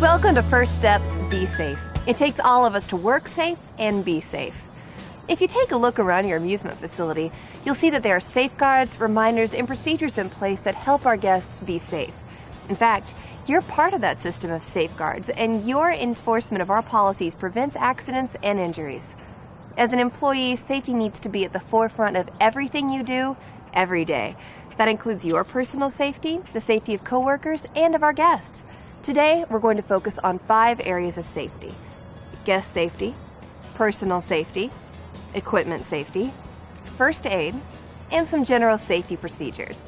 Welcome to First Steps, Be Safe. It takes all of us to work safe and be safe. If you take a look around your amusement facility, you'll see that there are safeguards, reminders, and procedures in place that help our guests be safe. In fact, you're part of that system of safeguards, and your enforcement of our policies prevents accidents and injuries. As an employee, safety needs to be at the forefront of everything you do, every day. That includes your personal safety, the safety of coworkers, and of our guests. Today, we're going to focus on 5 areas of safety: guest safety, personal safety, equipment safety, first aid, and some general safety procedures.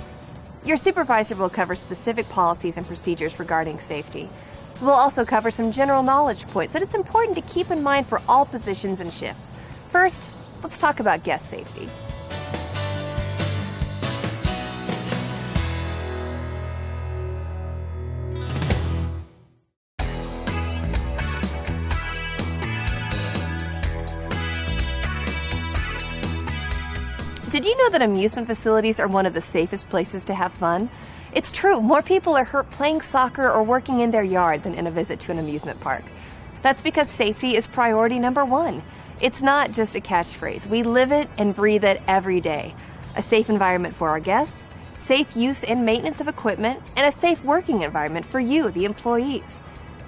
Your supervisor will cover specific policies and procedures regarding safety. We'll also cover some general knowledge points that it's important to keep in mind for all positions and shifts. First, let's talk about guest safety. Did you know that amusement facilities are one of the safest places to have fun? It's true, more people are hurt playing soccer or working in their yard than in a visit to an amusement park. That's because safety is priority number 1. It's not just a catchphrase. We live it and breathe it every day. A safe environment for our guests, safe use and maintenance of equipment, and a safe working environment for you, the employees.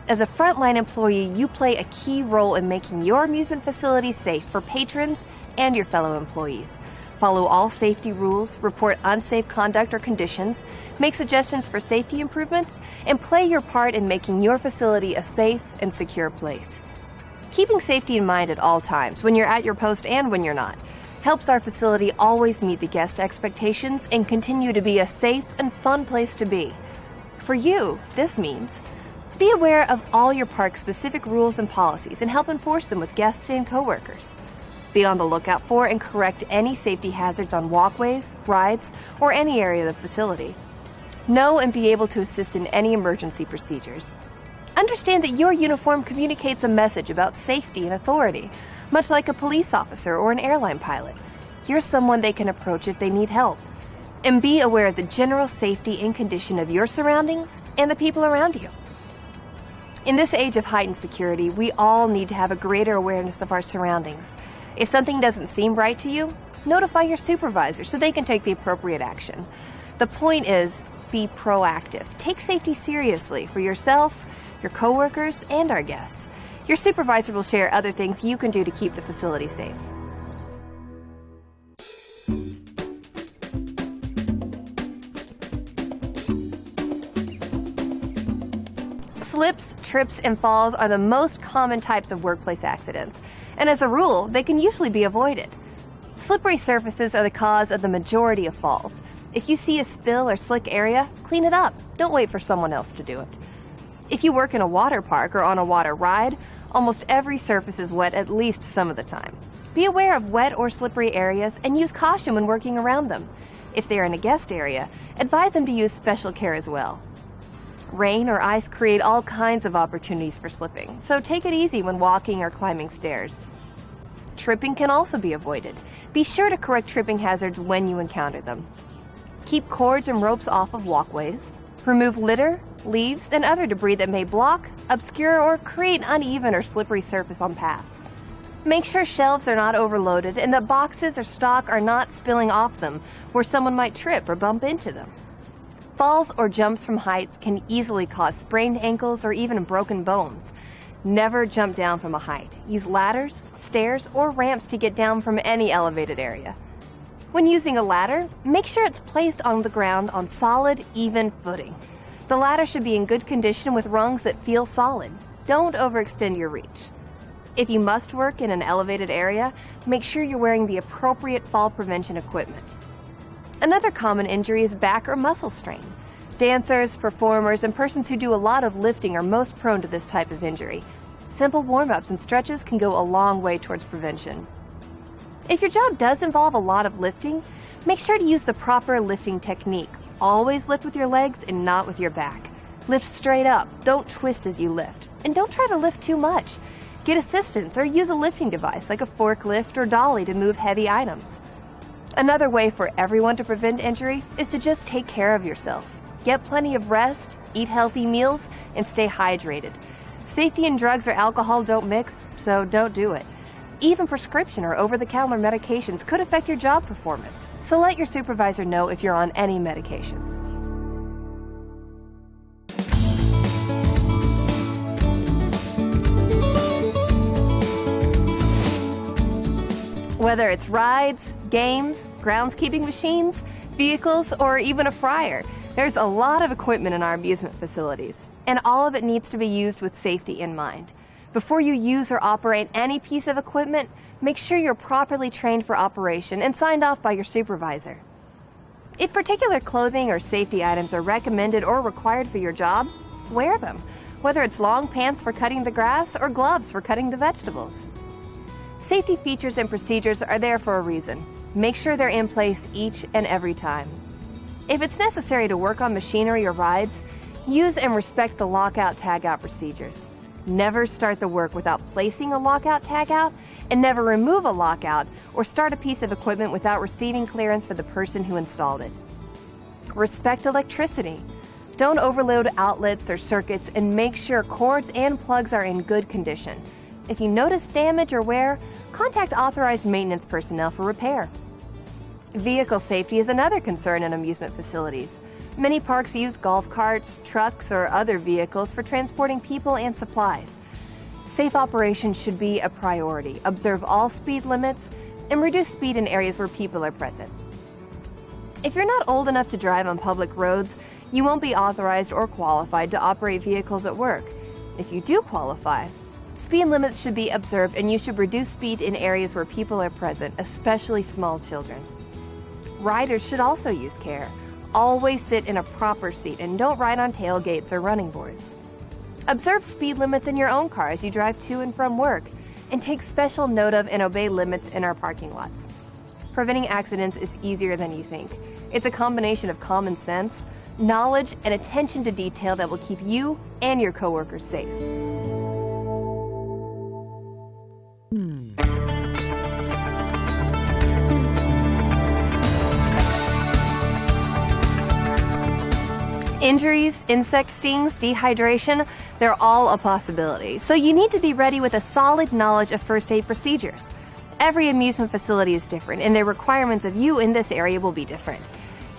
As a frontline employee, you play a key role in making your amusement facility safe for patrons and your fellow employees. Follow all safety rules, report unsafe conduct or conditions, make suggestions for safety improvements, and play your part in making your facility a safe and secure place. Keeping safety in mind at all times, when you're at your post and when you're not, helps our facility always meet the guest expectations and continue to be a safe and fun place to be. For you, this means be aware of all your park's specific rules and policies and help enforce them with guests and coworkers. Be on the lookout for and correct any safety hazards on walkways, rides, or any area of the facility. Know and be able to assist in any emergency procedures. Understand that your uniform communicates a message about safety and authority, much like a police officer or an airline pilot. You're someone they can approach if they need help. And be aware of the general safety and condition of your surroundings and the people around you. In this age of heightened security, we all need to have a greater awareness of our surroundings. If something doesn't seem right to you, notify your supervisor so they can take the appropriate action. The point is, be proactive. Take safety seriously for yourself, your coworkers, and our guests. Your supervisor will share other things you can do to keep the facility safe. Slips, trips, and falls are the most common types of workplace accidents, and as a rule, they can usually be avoided. Slippery surfaces are the cause of the majority of falls. If you see a spill or slick area, clean it up. Don't wait for someone else to do it. If you work in a water park or on a water ride, almost every surface is wet at least some of the time. Be aware of wet or slippery areas and use caution when working around them. If they're in a guest area, advise them to use special care as well. Rain or ice create all kinds of opportunities for slipping, so take it easy when walking or climbing stairs. Tripping can also be avoided. Be sure to correct tripping hazards when you encounter them. Keep cords and ropes off of walkways. Remove litter, leaves, and other debris that may block, obscure, or create uneven or slippery surface on paths. Make sure shelves are not overloaded and that boxes or stock are not spilling off them where someone might trip or bump into them. Falls or jumps from heights can easily cause sprained ankles or even broken bones. Never jump down from a height. Use ladders, stairs, or ramps to get down from any elevated area. When using a ladder, make sure it's placed on the ground on solid, even footing. The ladder should be in good condition with rungs that feel solid. Don't overextend your reach. If you must work in an elevated area, make sure you're wearing the appropriate fall prevention equipment. Another common injury is back or muscle strain. Dancers, performers, and persons who do a lot of lifting are most prone to this type of injury. Simple warm-ups and stretches can go a long way towards prevention. If your job does involve a lot of lifting, make sure to use the proper lifting technique. Always lift with your legs and not with your back. Lift straight up, don't twist as you lift, and don't try to lift too much. Get assistance or use a lifting device like a forklift or dolly to move heavy items. Another way for everyone to prevent injury is to just take care of yourself. Get plenty of rest, eat healthy meals, and stay hydrated. Safety and drugs or alcohol don't mix, so don't do it. Even prescription or over-the-counter medications could affect your job performance, so let your supervisor know if you're on any medications. Whether it's rides, games, groundskeeping machines, vehicles, or even a fryer, there's a lot of equipment in our amusement facilities, and all of it needs to be used with safety in mind. Before you use or operate any piece of equipment, make sure you're properly trained for operation and signed off by your supervisor. If particular clothing or safety items are recommended or required for your job, wear them, whether it's long pants for cutting the grass or gloves for cutting the vegetables. Safety features and procedures are there for a reason. Make sure they're in place each and every time. If it's necessary to work on machinery or rides, use and respect the lockout-tagout procedures. Never start the work without placing a lockout-tagout, and never remove a lockout or start a piece of equipment without receiving clearance for the person who installed it. Respect electricity. Don't overload outlets or circuits, and make sure cords and plugs are in good condition. If you notice damage or wear, contact authorized maintenance personnel for repair. Vehicle safety is another concern in amusement facilities. Many parks use golf carts, trucks, or other vehicles for transporting people and supplies. Safe operation should be a priority. Observe all speed limits and reduce speed in areas where people are present. If you're not old enough to drive on public roads, you won't be authorized or qualified to operate vehicles at work. If you do qualify, speed limits should be observed, and you should reduce speed in areas where people are present, especially small children. Riders should also use care. Always sit in a proper seat and don't ride on tailgates or running boards. Observe speed limits in your own car as you drive to and from work, and take special note of and obey limits in our parking lots. Preventing accidents is easier than you think. It's a combination of common sense, knowledge, and attention to detail that will keep you and your coworkers safe. Injuries, insect stings, dehydration, they're all a possibility. So you need to be ready with a solid knowledge of first aid procedures. Every amusement facility is different, and their requirements of you in this area will be different.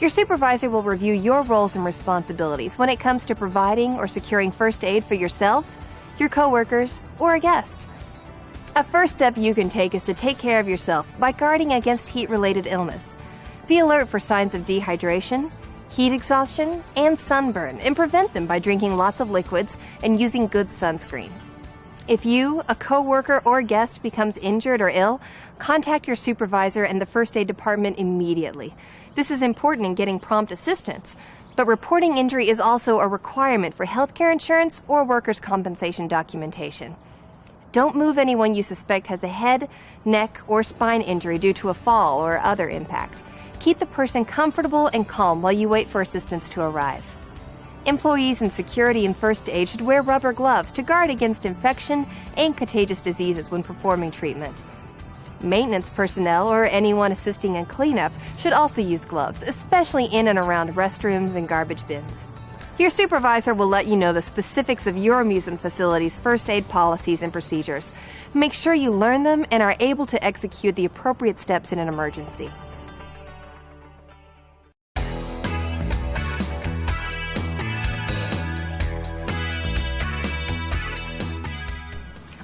Your supervisor will review your roles and responsibilities when it comes to providing or securing first aid for yourself, your coworkers, or a guest. A first step you can take is to take care of yourself by guarding against heat-related illness. Be alert for signs of dehydration, heat exhaustion, and sunburn, and prevent them by drinking lots of liquids and using good sunscreen. If you, a coworker, or guest becomes injured or ill, contact your supervisor and the first aid department immediately. This is important in getting prompt assistance, but reporting injury is also a requirement for healthcare insurance or workers' compensation documentation. Don't move anyone you suspect has a head, neck, or spine injury due to a fall or other impact. Keep the person comfortable and calm while you wait for assistance to arrive. Employees in security and first aid should wear rubber gloves to guard against infection and contagious diseases when performing treatment. Maintenance personnel or anyone assisting in cleanup should also use gloves, especially in and around restrooms and garbage bins. Your supervisor will let you know the specifics of your amusement facility's first aid policies and procedures. Make sure you learn them and are able to execute the appropriate steps in an emergency.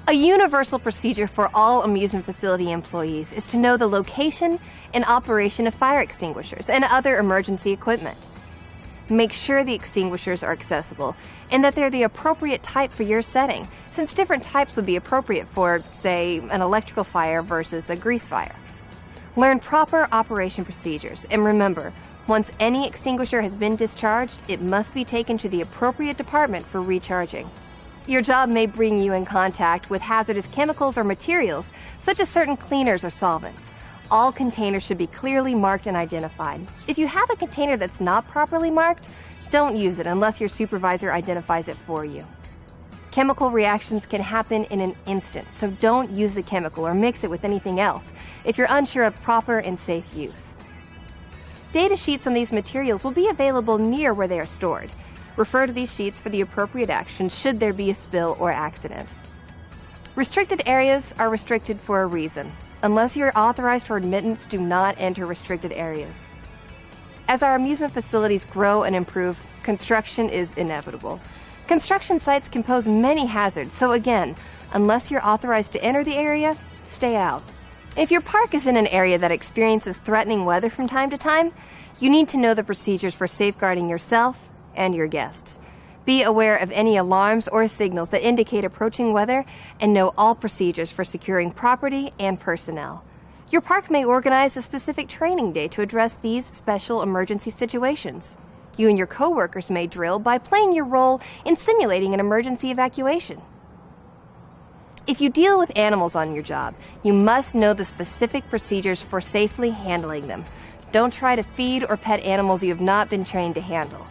A universal procedure for all amusement facility employees is to know the location and operation of fire extinguishers and other emergency equipment. Make sure the extinguishers are accessible and that they're the appropriate type for your setting, since different types would be appropriate for, say, an electrical fire versus a grease fire. Learn proper operation procedures, and remember, once any extinguisher has been discharged, it must be taken to the appropriate department for recharging. Your job may bring you in contact with hazardous chemicals or materials, such as certain cleaners or solvents. All containers should be clearly marked and identified. If you have a container that's not properly marked, don't use it unless your supervisor identifies it for you. Chemical reactions can happen in an instant, so don't use the chemical or mix it with anything else if you're unsure of proper and safe use. Data sheets on these materials will be available near where they are stored. Refer to these sheets for the appropriate action should there be a spill or accident. Restricted areas are restricted for a reason. Unless you're authorized for admittance, do not enter restricted areas. As our amusement facilities grow and improve, construction is inevitable. Construction sites can pose many hazards, so again, unless you're authorized to enter the area, stay out. If your park is in an area that experiences threatening weather from time to time, you need to know the procedures for safeguarding yourself and your guests. Be aware of any alarms or signals that indicate approaching weather and know all procedures for securing property and personnel. Your park may organize a specific training day to address these special emergency situations. You and your coworkers may drill by playing your role in simulating an emergency evacuation. If you deal with animals on your job, you must know the specific procedures for safely handling them. Don't try to feed or pet animals you have not been trained to handle.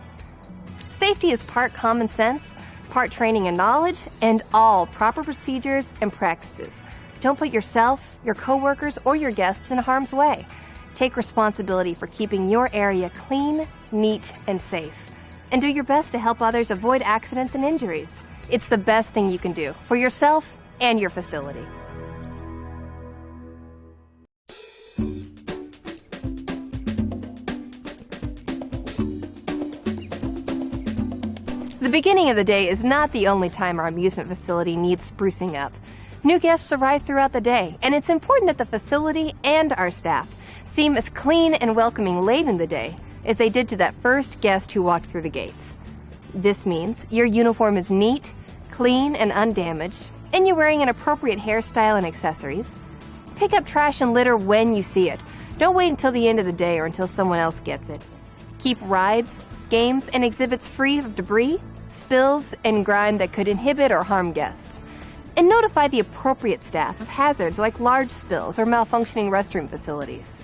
Safety is part common sense, part training and knowledge, and all proper procedures and practices. Don't put yourself, your coworkers, or your guests in harm's way. Take responsibility for keeping your area clean, neat, and safe. And do your best to help others avoid accidents and injuries. It's the best thing you can do for yourself and your facility. The beginning of the day is not the only time our amusement facility needs sprucing up. New guests arrive throughout the day, and it's important that the facility and our staff seem as clean and welcoming late in the day as they did to that first guest who walked through the gates. This means your uniform is neat, clean, and undamaged, and you're wearing an appropriate hairstyle and accessories. Pick up trash and litter when you see it. Don't wait until the end of the day or until someone else gets it. Keep rides, games, and exhibits free of debris, spills, and grime that could inhibit or harm guests. And notify the appropriate staff of hazards like large spills or malfunctioning restroom facilities.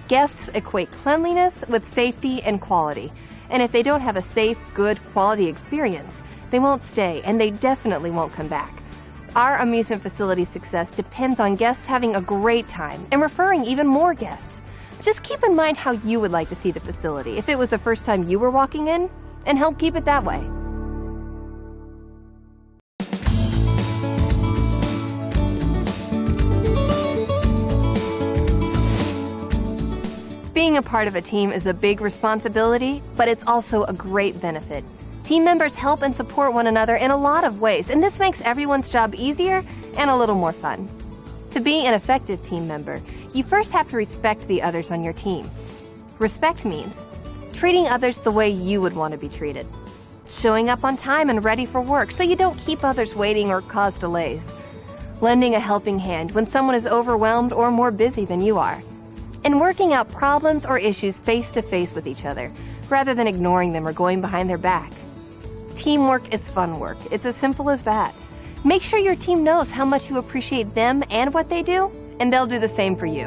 Guests equate cleanliness with safety and quality, and if they don't have a safe, good, quality experience, they won't stay, and they definitely won't come back. Our amusement facility success depends on guests having a great time and referring even more guests. Just keep in mind how you would like to see the facility if it was the first time you were walking in, and help keep it that way. Being a part of a team is a big responsibility, but it's also a great benefit. Team members help and support one another in a lot of ways, and this makes everyone's job easier and a little more fun. To be an effective team member, you first have to respect the others on your team. Respect means treating others the way you would want to be treated. Showing up on time and ready for work so you don't keep others waiting or cause delays. Lending a helping hand when someone is overwhelmed or more busy than you are. And working out problems or issues face-to-face with each other, rather than ignoring them or going behind their back. Teamwork is fun work. It's as simple as that. Make sure your team knows how much you appreciate them and what they do, and they'll do the same for you.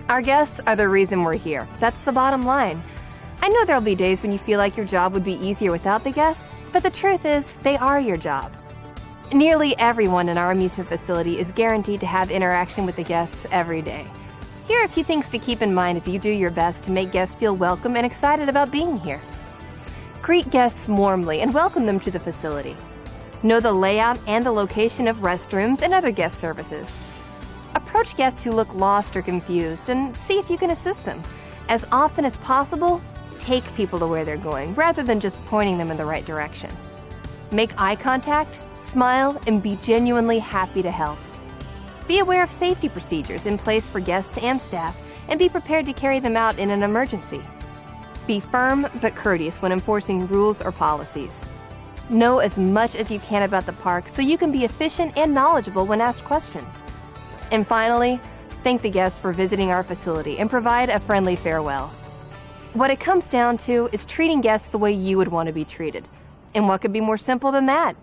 Our guests are the reason we're here. That's the bottom line. I know there'll be days when you feel like your job would be easier without the guests, but the truth is, they are your job. Nearly everyone in our amusement facility is guaranteed to have interaction with the guests every day. Here are a few things to keep in mind as you do your best to make guests feel welcome and excited about being here. Greet guests warmly and welcome them to the facility. Know the layout and the location of restrooms and other guest services. Approach guests who look lost or confused and see if you can assist them. As often as possible, take people to where they're going rather than just pointing them in the right direction. Make eye contact, smile, and be genuinely happy to help. Be aware of safety procedures in place for guests and staff, and be prepared to carry them out in an emergency. Be firm but courteous when enforcing rules or policies. Know as much as you can about the park so you can be efficient and knowledgeable when asked questions. And finally, thank the guests for visiting our facility and provide a friendly farewell. What it comes down to is treating guests the way you would want to be treated. And what could be more simple than that?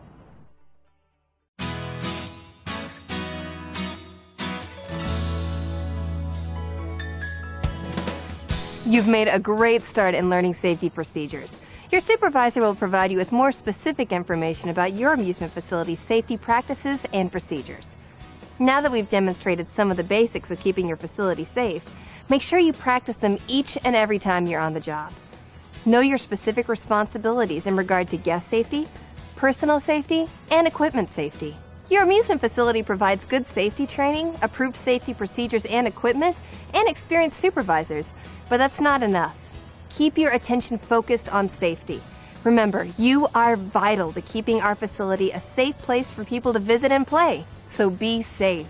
You've made a great start in learning safety procedures. Your supervisor will provide you with more specific information about your amusement facility's safety practices and procedures. Now that we've demonstrated some of the basics of keeping your facility safe, make sure you practice them each and every time you're on the job. Know your specific responsibilities in regard to guest safety, personal safety, and equipment safety. Your amusement facility provides good safety training, approved safety procedures and equipment, and experienced supervisors, but that's not enough. Keep your attention focused on safety. Remember, you are vital to keeping our facility a safe place for people to visit and play, so be safe.